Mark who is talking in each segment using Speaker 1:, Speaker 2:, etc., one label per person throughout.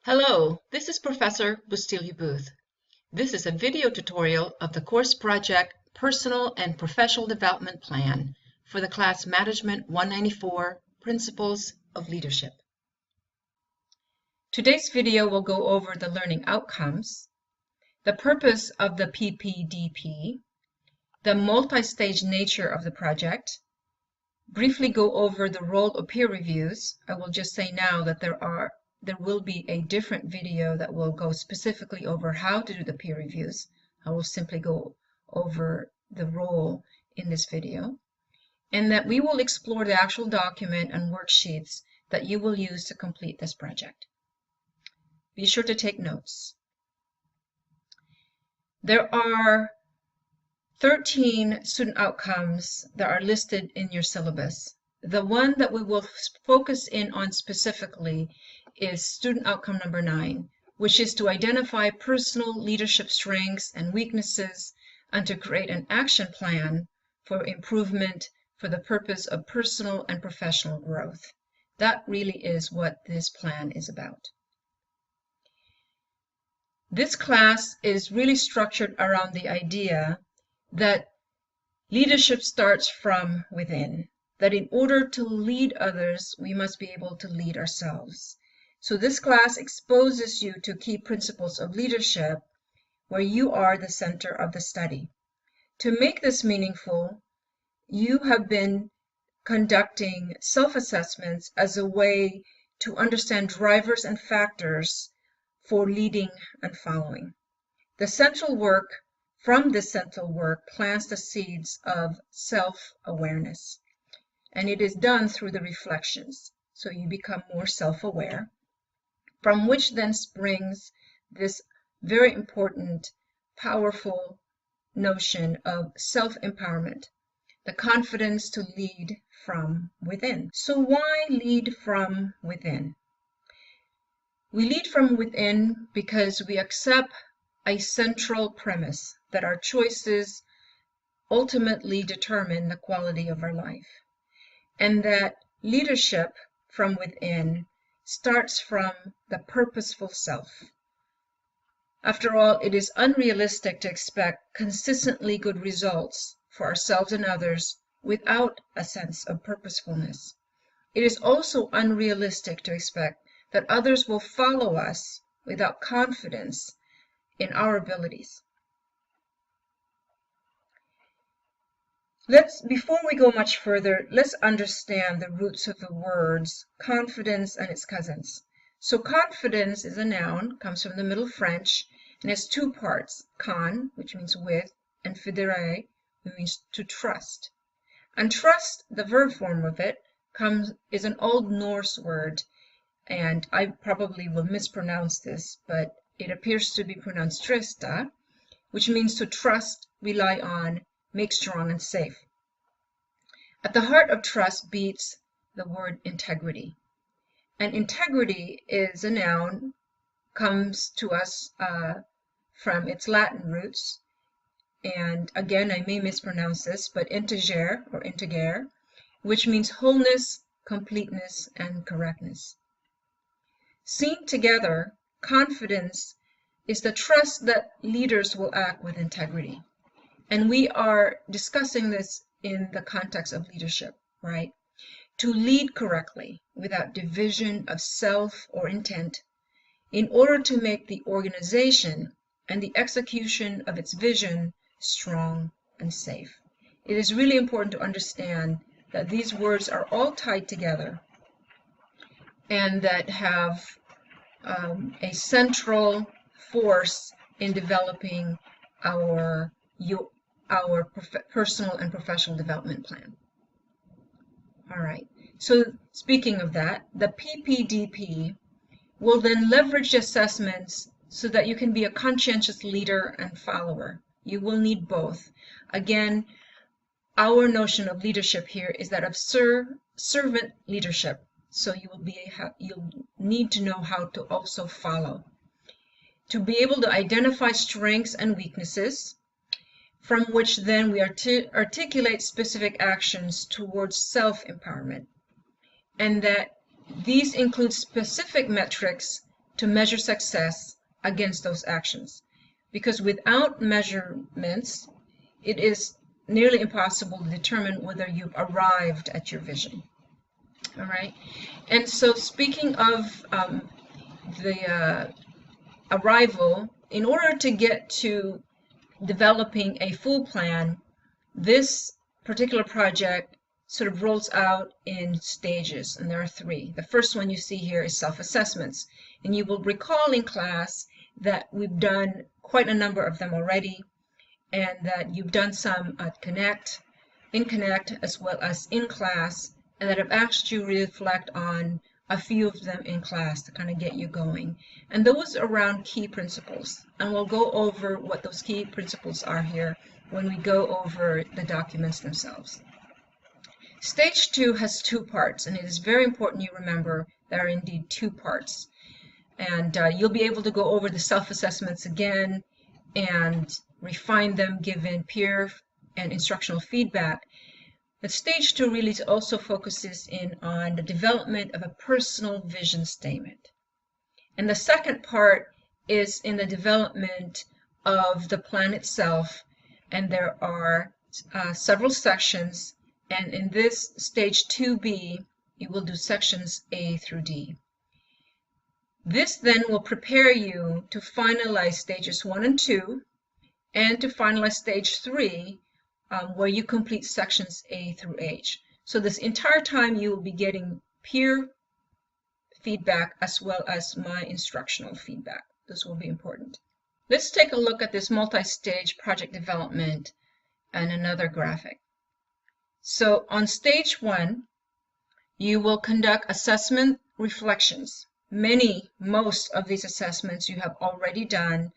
Speaker 1: Hello, this is Professor Bustillo-Booth. This is a video tutorial of the course project Personal and Professional Development Plan for the class Management 194, Principles of Leadership. Today's video will go over the learning outcomes, the purpose of the PPDP, the multi-stage nature of the project, briefly go over the role of peer reviews. I will just say now that there will be a different video that will go specifically over how to do the peer reviews. I will simply go over the role in this video, and that we will explore the actual document and worksheets that you will use to complete this project. Be sure to take notes. There are 13 student outcomes that are listed in your syllabus. The one that we will focus in on specifically is student outcome number 9, which is to identify personal leadership strengths and weaknesses and to create an action plan for improvement for the purpose of personal and professional growth. That really is what this plan is about. This class is really structured around the idea that leadership starts from within, that in order to lead others, we must be able to lead ourselves. So this class exposes you to key principles of leadership where you are the center of the study. To make this meaningful, you have been conducting self-assessments as a way to understand drivers and factors for leading and following. From this central work plants the seeds of self-awareness, and it is done through the reflections, so you become more self-aware, from which then springs this very important, powerful notion of self-empowerment, the confidence to lead from within. So why lead from within? We lead from within because we accept a central premise that our choices ultimately determine the quality of our life, and that leadership from within starts from the purposeful self. After all, it is unrealistic to expect consistently good results for ourselves and others without a sense of purposefulness. It is also unrealistic to expect that others will follow us without confidence in our abilities. Before we go much further, let's understand the roots of the words confidence and its cousins. So confidence is a noun, comes from the Middle French, and has two parts, con, which means with, and fidere, which means to trust. And trust, the verb form of it, is an Old Norse word, and I probably will mispronounce this, but it appears to be pronounced trista, which means to trust, rely on, make strong and safe. At the heart of trust beats the word integrity. And integrity is a noun, comes to us from its Latin roots. And again, I may mispronounce this, but integer or integer, which means wholeness, completeness, and correctness. Seen together, confidence is the trust that leaders will act with integrity. And we are discussing this in the context of leadership, right? To lead correctly without division of self or intent in order to make the organization and the execution of its vision strong and safe. It is really important to understand that these words are all tied together and that have a central force in developing our personal and professional development plan. All right, so speaking of that, the PPDP will then leverage assessments so that you can be a conscientious leader and follower. You will need both. Again, our notion of leadership here is that of servant leadership. So you'll need to know how to also follow. To be able to identify strengths and weaknesses, from which then we articulate specific actions towards self-empowerment. And that these include specific metrics to measure success against those actions. Because without measurements, it is nearly impossible to determine whether you've arrived at your vision. All right. And so speaking of the arrival, in order to get to developing a full plan, this particular project sort of rolls out in stages, and there are three. The first one you see here is self-assessments, and you will recall in class that we've done quite a number of them already, and that you've done some at in Connect as well as in class, and that I've asked you to reflect on a few of them in class to kind of get you going. And those are around key principles, and we'll go over what those key principles are here when we go over the documents themselves. Stage 2 has 2 parts, and it is very important you remember there are indeed 2 parts. And you'll be able to go over the self-assessments again and refine them given peer and instructional feedback. But stage 2 really also focuses in on the development of a personal vision statement. And the second part is in the development of the plan itself, and there are several sections. And in this stage 2B, you will do sections A through D. This then will prepare you to finalize stages 1 and 2, and to finalize stage 3, where you complete sections A through H. So this entire time you will be getting peer feedback as well as my instructional feedback. This will be important. Let's take a look at this multi-stage project development and another graphic. So on stage 1, you will conduct assessment reflections. Most of these assessments you have already done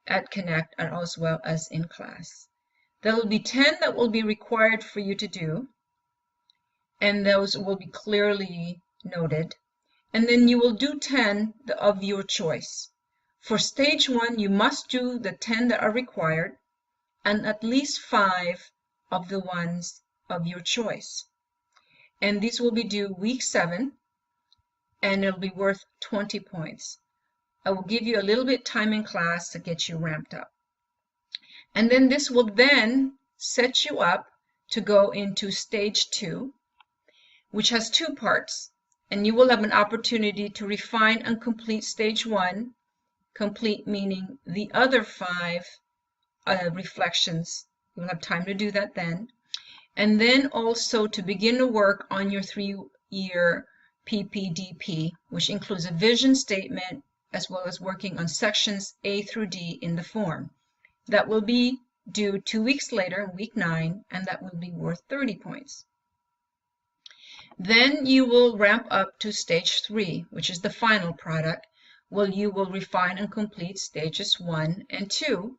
Speaker 1: at Connect and as well as in class. There will be 10 that will be required for you to do, and those will be clearly noted. And then you will do 10 of your choice. For stage 1, you must do the 10 that are required and at least 5 of the ones of your choice. And these will be due week 7, and it'll be worth 20 points. I will give you a little bit time in class to get you ramped up. And then this will then set you up to go into stage 2, which has 2 parts. And you will have an opportunity to refine and complete stage 1, complete meaning the other 5 reflections. You'll have time to do that then. And then also to begin to work on your 3-year PPDP, which includes a vision statement as well as working on sections A through D in the form. That will be due 2 weeks later, week 9, and that will be worth 30 points. Then you will ramp up to stage 3, which is the final product, where you will refine and complete stages 1 and 2,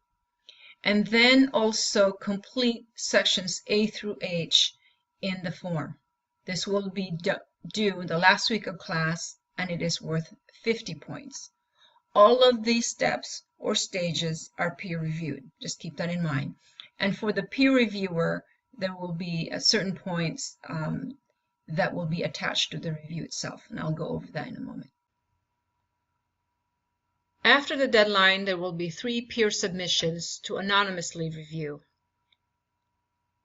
Speaker 1: and then also complete sections A through H in the form. This will be due the last week of class, and it is worth 50 points. All of these steps or stages are peer reviewed. Just keep that in mind. And for the peer reviewer, there will be certain points that will be attached to the review itself, and I'll go over that in a moment. After the deadline, there will be 3 peer submissions to anonymously review.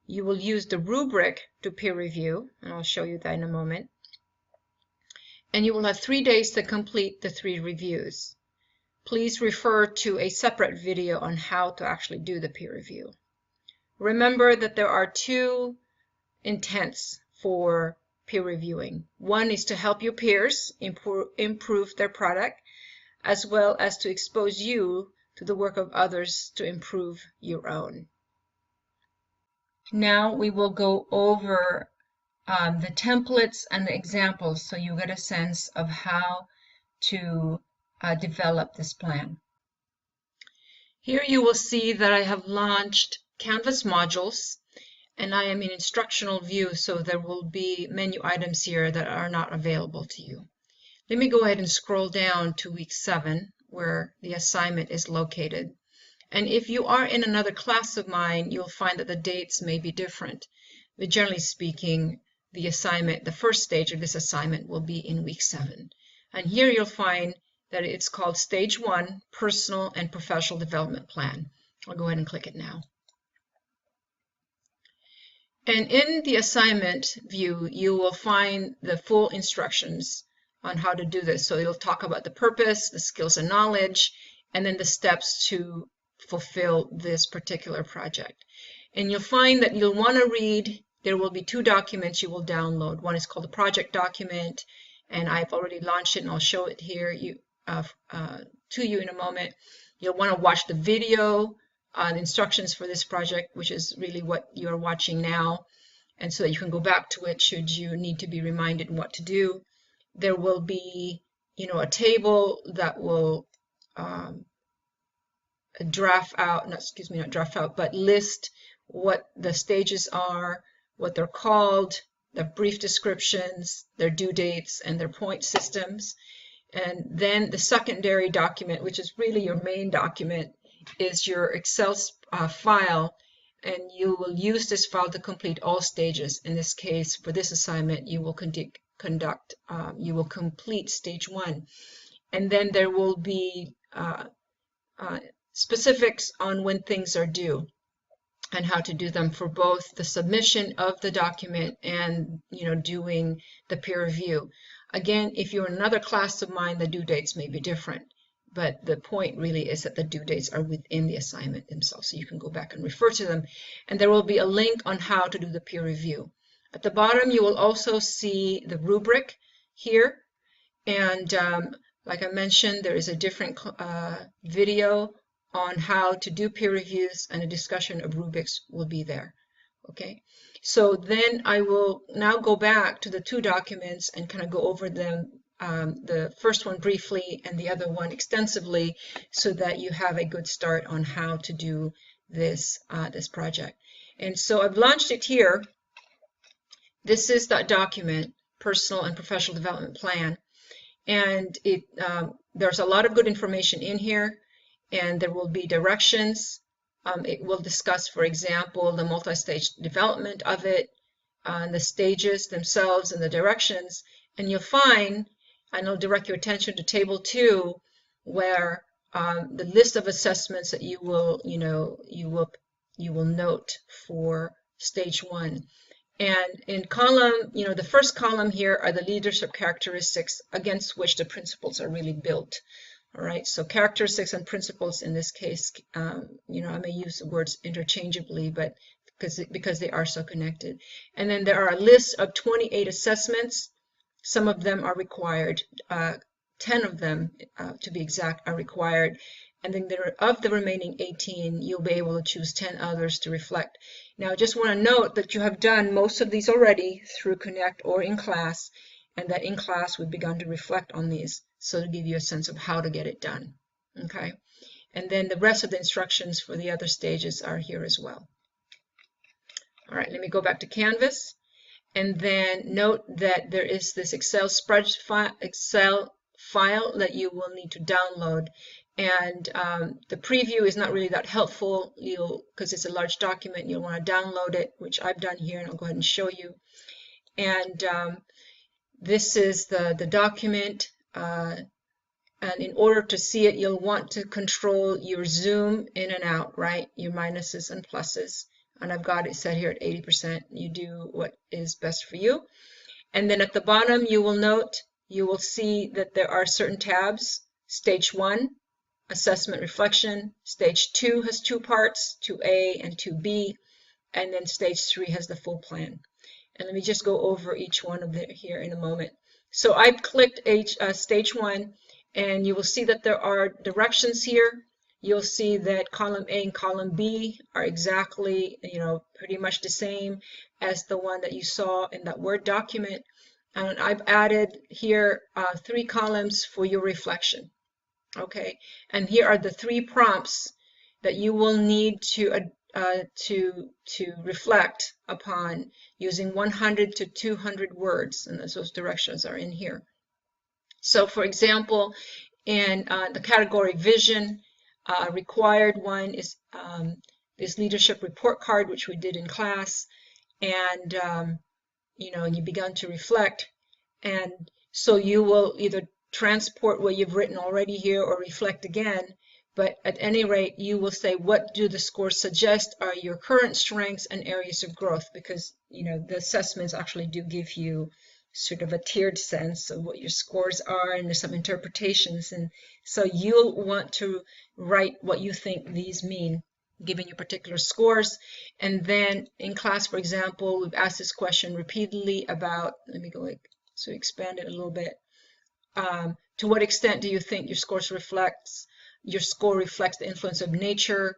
Speaker 1: You will use the rubric to peer review, and I'll show you that in a moment. And you will have 3 days to complete the 3 reviews. Please refer to a separate video on how to actually do the peer review. Remember that there are 2 intents for peer reviewing. One is to help your peers improve their product, as well as to expose you to the work of others to improve your own. Now we will go over the templates and the examples so you get a sense of how to develop this plan. Here you will see that I have launched Canvas modules, and I am in instructional view, so there will be menu items here that are not available to you. Let me go ahead and scroll down to week 7, where the assignment is located. And if you are in another class of mine, you'll find that the dates may be different. But generally speaking, the first stage of this assignment will be in week 7. And here you'll find that it's called Stage 1, Personal and Professional Development Plan. I'll go ahead and click it now. And in the assignment view, you will find the full instructions on how to do this. So it'll talk about the purpose, the skills and knowledge, and then the steps to fulfill this particular project. And you'll find that you'll want to read, there will be 2 documents you will download. One is called the project document, and I've already launched it, and I'll show it here to you in a moment. You'll want to watch the video on instructions for this project, which is really what you're watching now, and so that you can go back to it should you need to be reminded what to do. There will be, a table that will list what the stages are, what they're called, the brief descriptions, their due dates, and their point systems. And then the secondary document, which is really your main document, is your Excel file, and you will use this file to complete all stages. In this case, for this assignment, you will complete stage 1, and then there will be specifics on when things are due and how to do them for both the submission of the document and doing the peer review. Again, if you're in another class of mine, the due dates may be different. But the point really is that the due dates are within the assignment themselves, so you can go back and refer to them. And there will be a link on how to do the peer review. At the bottom, you will also see the rubric here. And like I mentioned, there is a different video on how to do peer reviews, and a discussion of rubrics will be there. Okay, so then I will now go back to the 2 documents and kind of go over them. The first one briefly and the other one extensively, so that you have a good start on how to do this this project. And so I've launched it here. This is that document, Personal and Professional Development Plan, and there's a lot of good information in here, and there will be directions. It will discuss, for example, the multi-stage development of it, the stages themselves, and the directions. And you'll find, and I'll direct your attention to table 2, where the list of assessments that you will note for stage 1. And in column, the first column here are the leadership characteristics against which the principles are really built. All right, so characteristics and principles in this case, I may use the words interchangeably, but because they are so connected. And then there are a list of 28 assessments. Some of them are required, 10 of them, to be exact, are required. And then of the remaining 18, you'll be able to choose 10 others to reflect. Now, I just want to note that you have done most of these already through Connect or in class, and that in class we've begun to reflect on these, so to give you a sense of how to get it done. Okay, and then the rest of the instructions for the other stages are here as well. All right, let me go back to Canvas. And then note that there is this Excel file that you will need to download. And the preview is not really that helpful, because it's a large document. You'll want to download it, which I've done here, and I'll go ahead and show you. And this is the document. And in order to see it, you'll want to control your zoom in and out, right? Your minuses and pluses. And I've got it set here at 80%. You do what is best for you. And then at the bottom, you will see that there are certain tabs. Stage 1, assessment reflection. Stage 2 has 2 parts, 2A and 2B. And then stage 3 has the full plan. And let me just go over each one of them here in a moment. So I've clicked stage 1, and you will see that there are directions here. You'll see that column A and column B are exactly, pretty much the same as the one that you saw in that Word document. And I've added here 3 columns for your reflection. Okay, and here are the 3 prompts that you will need to reflect upon using 100 to 200 words, and those directions are in here. So, for example, in the category Vision, required one is this leadership report card, which we did in class, and you begun to reflect, and so you will either transport what you've written already here or reflect again, but at any rate, you will say, what do the scores suggest are your current strengths and areas of growth? Because, you know, the assessments actually do give you sort of a tiered sense of what your scores are, and there's some interpretations. And so you'll want to write what you think these mean, given your particular scores. And then in class, for example, we've asked this question repeatedly about, let me go like, so expand it a little bit. To what extent do you think your score reflects the influence of nature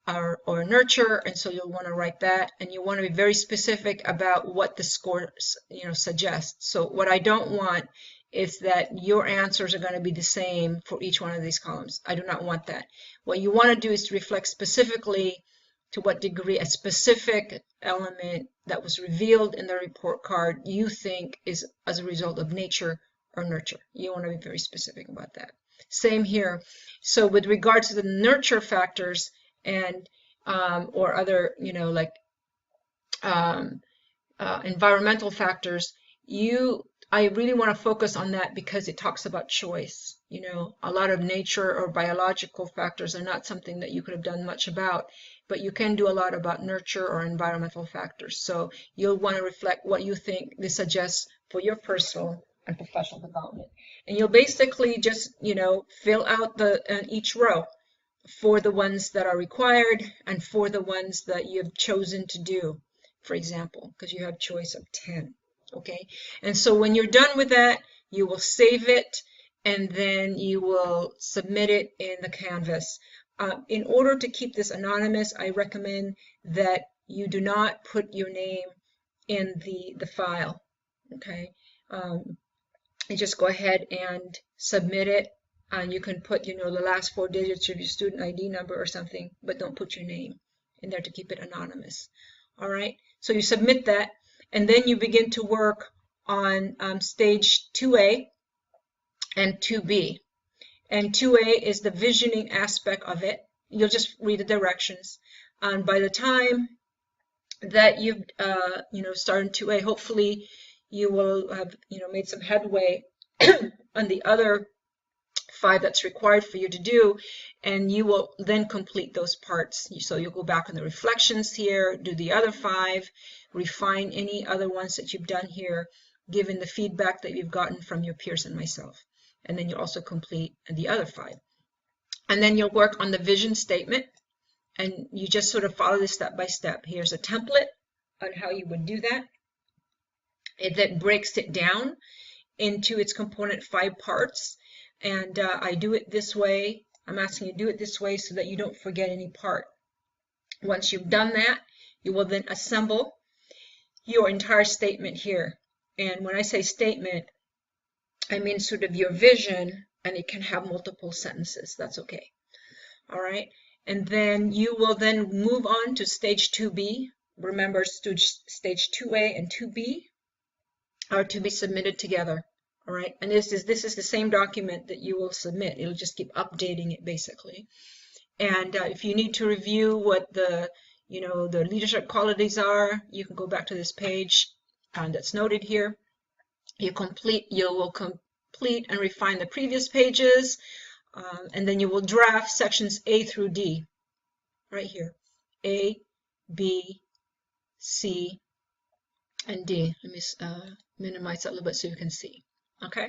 Speaker 1: or nurture? And so you'll want to write that, and you want to be very specific about what the score, you know, suggests. So what I don't want is that your answers are going to be the same for each one of these columns. I do not want that. What you want to do is to reflect specifically to what degree a specific element that was revealed in the report card you think is as a result of nature or nurture. You want to be very specific about that. Same here. So with regards to the nurture factors and or other, you know, like environmental factors, I really want to focus on that because it talks about choice. You know, a lot of nature or biological factors are not something that you could have done much about, but you can do a lot about nurture or environmental factors. So you'll want to reflect what you think this suggests for your personal and professional development. And you'll basically just, you know, fill out each row for the ones that are required and for the ones that you have chosen to do, for example, because you have choice of 10. Okay, and so when you're done with that, you will save it and then you will submit it in the Canvas. In order to keep this anonymous, I recommend that you do not put your name in the file. Okay, you just go ahead and submit it, and you can put, you know, the last 4 digits of your student ID number or something, but don't put your name in there to keep it anonymous. All right, so you submit that, and then you begin to work on stage 2A and 2B. And 2A is the visioning aspect of it. You'll just read the directions. And by the time that you've started 2A, hopefully you will have, you know, made some headway on the other 5 that's required for you to do, and you will then complete those parts. So you'll go back on the reflections here, do the other 5, refine any other ones that you've done here, given the feedback that you've gotten from your peers and myself. And then you'll also complete the other 5. And then you'll work on the vision statement, and you just sort of follow this step by step. Here's a template on how you would do that. It then breaks it down into its component 5 parts. And I do it this way. I'm asking you to do it this way so that you don't forget any part. Once you've done that, you will then assemble your entire statement here. And when I say statement, I mean sort of your vision, and it can have multiple sentences. That's okay. All right. And then you will then move on to stage 2B. Remember, stage 2A and 2B are to be submitted together. All right, and this is the same document that you will submit. It'll just keep updating it basically. And if you need to review what the leadership qualities are, you can go back to this page that's noted here. You will complete and refine the previous pages, and then you will draft sections A through D, right here, A, B, C, and D. Let me minimize that a little bit so you can see. Okay,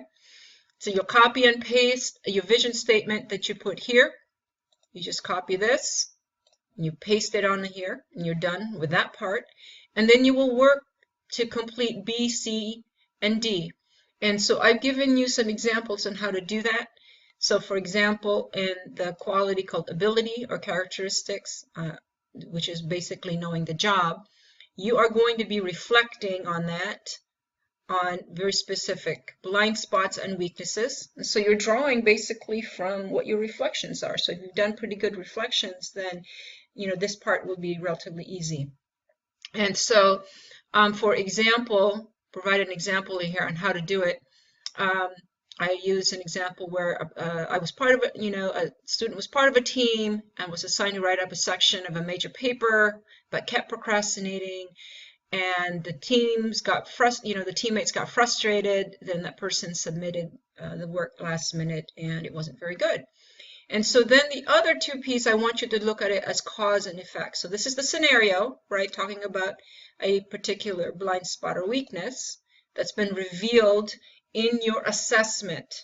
Speaker 1: so you'll copy and paste your vision statement that you put here. You just copy this, and you paste it on here, and you're done with that part. And then you will work to complete B, C, and D. And so I've given you some examples on how to do that. So for example, in the quality called ability or characteristics, which is basically knowing the job, you are going to be reflecting on that, on very specific blind spots and weaknesses. And so you're drawing basically from what your reflections are. So if you've done pretty good reflections, then this part will be relatively easy. And so for example, provide an example here on how to do it. I use an example where I was part of it, a student was part of a team and was assigned to write up a section of a major paper, but kept procrastinating. And the teammates got frustrated. Then that person submitted the work last minute and it wasn't very good. And so then the other two pieces, I want you to look at it as cause and effect. So this is the scenario, right, talking about a particular blind spot or weakness that's been revealed in your assessment.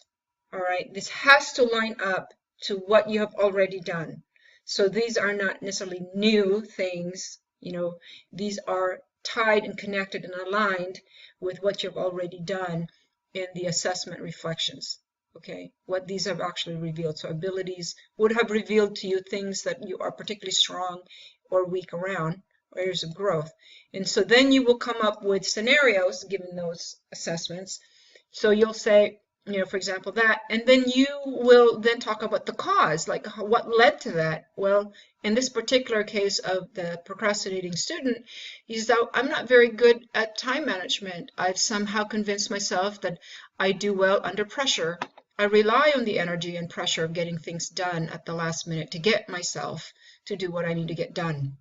Speaker 1: All right, this has to line up to what you have already done. So these are not necessarily new things, you know, these are tied and connected and aligned with what you've already done in the assessment reflections. Okay, what these have actually revealed. So abilities would have revealed to you things that you are particularly strong or weak around, areas of growth. And so then you will come up with scenarios given those assessments. So you'll say, you know, for example, that, and then you will then talk about the cause, like what led to that. Well, in this particular case of the procrastinating student, he says, I'm not very good at time management. I've somehow convinced myself that I do well under pressure. I rely on the energy and pressure of getting things done at the last minute to get myself to do what I need to get done.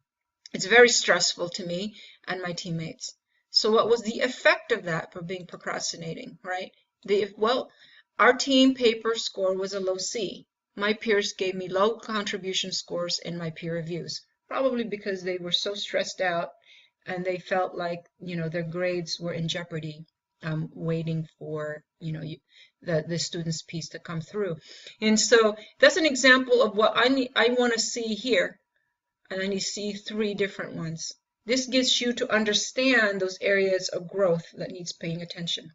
Speaker 1: It's very stressful to me and my teammates. So what was the effect of that for being procrastinating, right? Well, our team paper score was a low C. My peers gave me low contribution scores in my peer reviews, probably because they were so stressed out and they felt like, you know, their grades were in jeopardy, waiting for, you know, the student's piece to come through. And so that's an example of what I want to see here. And then you see 3 different ones. This gets you to understand those areas of growth that needs paying attention.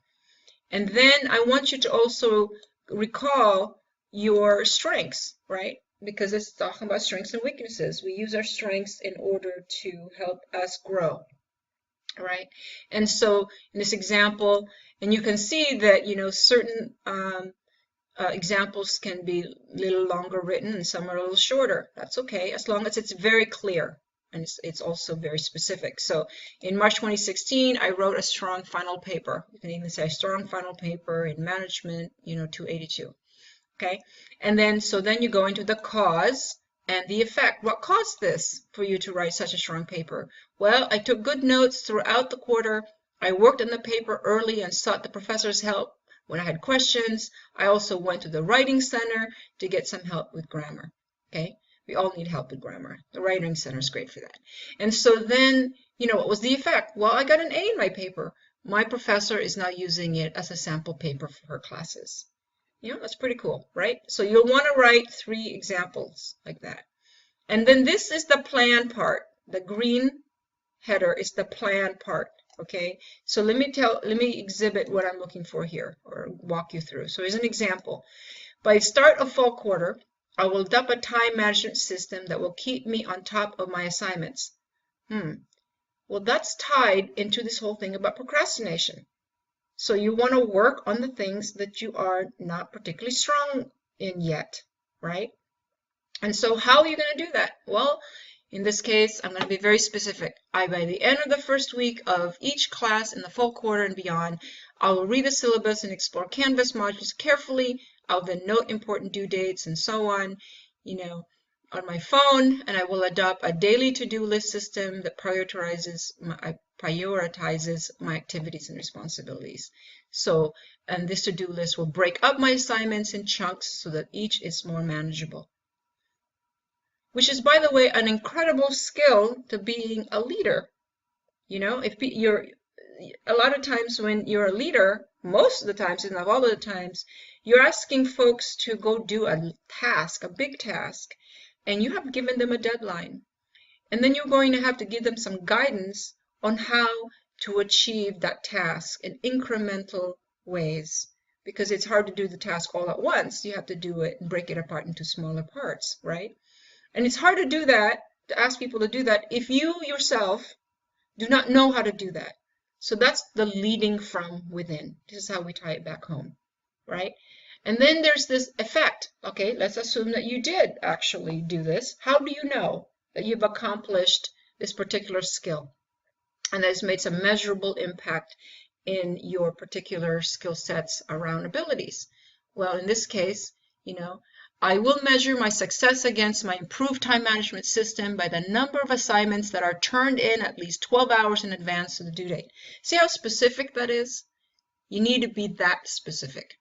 Speaker 1: And then I want you to also recall your strengths, right? Because it's talking about strengths and weaknesses. We use our strengths in order to help us grow, right? And so in this example, and you can see that, you know, certain examples can be a little longer written and some are a little shorter. That's okay, as long as it's very clear and it's also very specific. So in March 2016, I wrote a strong final paper. You can even say strong final paper in management, you know, 282. Okay, and then so then you go into the cause and the effect. What caused this for you to write such a strong paper? Well, I took good notes throughout the quarter. I worked on the paper early and sought the professor's help when I had questions. I also went to the writing center to get some help with grammar. Okay, we all need help with grammar. The writing center is great for that. And so then, you know, what was the effect? Well, I got an A in my paper. My professor is now using it as a sample paper for her classes. You know, that's pretty cool, right? So you'll want to write 3 examples like that. And then this is the plan part. The green header is the plan part. Okay, so let me exhibit what I'm looking for here, or walk you through. So here's an example. By start of fall quarter, I will adopt a time management system that will keep me on top of my assignments. Well, that's tied into this whole thing about procrastination. So you want to work on the things that you are not particularly strong in yet, right? And so how are you going to do that? Well, in this case, I'm going to be very specific. By the end of the first week of each class in the fall quarter and beyond, I will read the syllabus and explore Canvas modules carefully. I'll then note important due dates and so on, you know, on my phone, and I will adopt a daily to-do list system that prioritizes my activities and responsibilities. So, and this to-do list will break up my assignments in chunks so that each is more manageable. Which is, by the way, an incredible skill to being a leader. You know, if you're a lot of times when you're a leader, most of the times, if not all of the times, you're asking folks to go do a task, a big task, and you have given them a deadline. And then you're going to have to give them some guidance on how to achieve that task in incremental ways, because it's hard to do the task all at once. You have to do it and break it apart into smaller parts, right? And it's hard to do that, to ask people to do that, if you yourself do not know how to do that. So that's the leading from within. This is how we tie it back home, right? And then there's this effect. Okay, let's assume that you did actually do this. How do you know that you've accomplished this particular skill and that it's made some measurable impact in your particular skill sets around abilities? Well, in this case, you know, I will measure my success against my improved time management system by the number of assignments that are turned in at least 12 hours in advance of the due date. See how specific that is? You need to be that specific.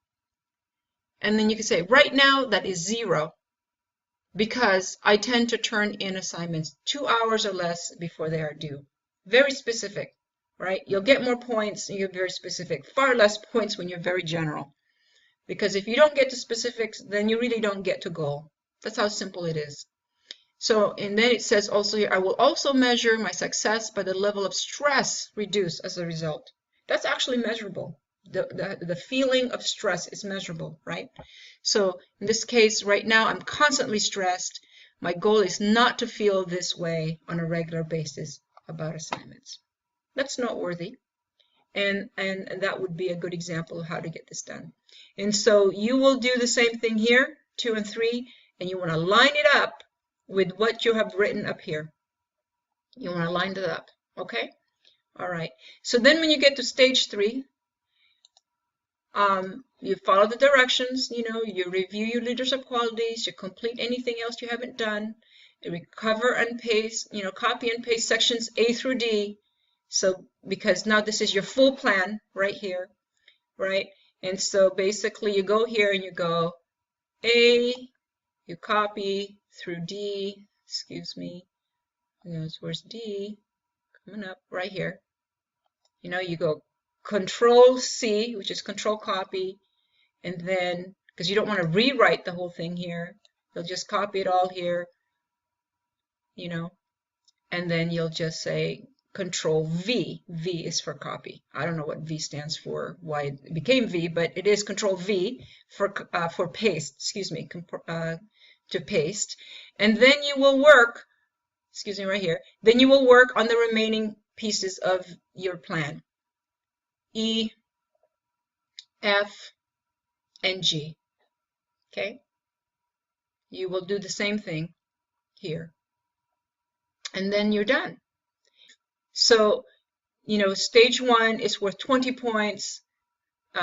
Speaker 1: And then you can say, right now that is 0, because I tend to turn in assignments 2 hours or less before they are due. Very specific, right? You'll get more points and you're very specific. Far less points when you're very general. Because if you don't get to specifics, then you really don't get to goal. That's how simple it is. So, and then it says also here, I will also measure my success by the level of stress reduced as a result. That's actually measurable. The feeling of stress is measurable, right? So in this case, right now, I'm constantly stressed. My goal is not to feel this way on a regular basis about assignments. That's noteworthy. And that would be a good example of how to get this done. And so you will do the same thing here, 2 and 3, and you want to line it up with what you have written up here. You want to line it up, okay? All right. So then when you get to stage 3, you follow the directions, you review your leadership qualities, you complete anything else you haven't done, you recover and paste, copy and paste sections A through D. So because now this is your full plan right here, right? And so basically you go here and you go A, you copy through D, excuse me, where's D? Coming up right here. You go Control C, which is Control Copy, and then, because you don't want to rewrite the whole thing here, you'll just copy it all here, and then you'll just say Control V. V is for copy. I don't know what V stands for, why it became V, but it is Control V for paste, excuse me, to paste. And then you will work, excuse me, right here, then you will work on the remaining pieces of your plan. E, F, and G. Okay? You will do the same thing here. And then you're done. So, stage 1 is worth 20 points.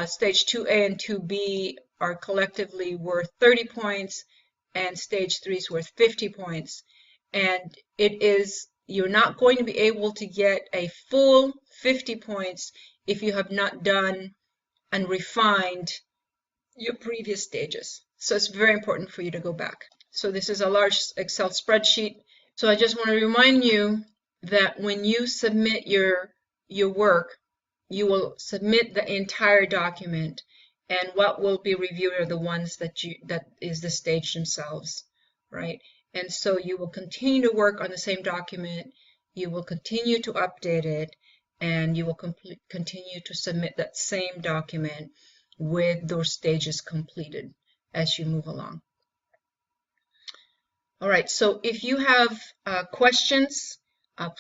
Speaker 1: Stage 2A and 2B are collectively worth 30 points. And stage 3 is worth 50 points. And you're not going to be able to get a full 50 points if you have not done and refined your previous stages. So it's very important for you to go back. So this is a large Excel spreadsheet. So I just want to remind you that when you submit your work, you will submit the entire document, and what will be reviewed are the ones that is the stage themselves, right? And so you will continue to work on the same document, you will continue to update it, and you will continue to submit that same document with those stages completed as you move along. All right, so if you have questions,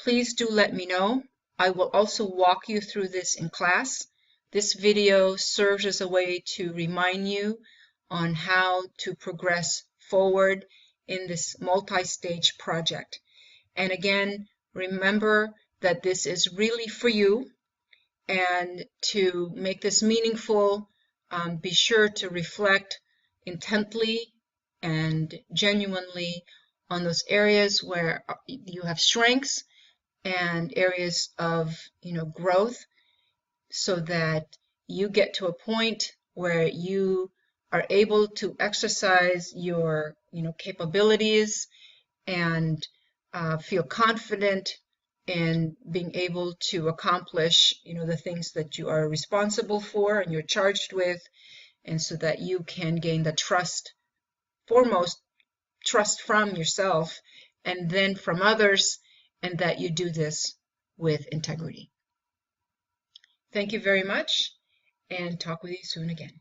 Speaker 1: please do let me know. I will also walk you through this in class. This video serves as a way to remind you on how to progress forward in this multi-stage project. And again, remember that this is really for you, and to make this meaningful, be sure to reflect intently and genuinely on those areas where you have strengths and areas of growth, so that you get to a point where you are able to exercise your capabilities and feel confident in being able to accomplish the things that you are responsible for and you're charged with, and so that you can gain the trust, foremost trust from yourself and then from others, and that you do this with integrity. Thank you very much, and talk with you soon again.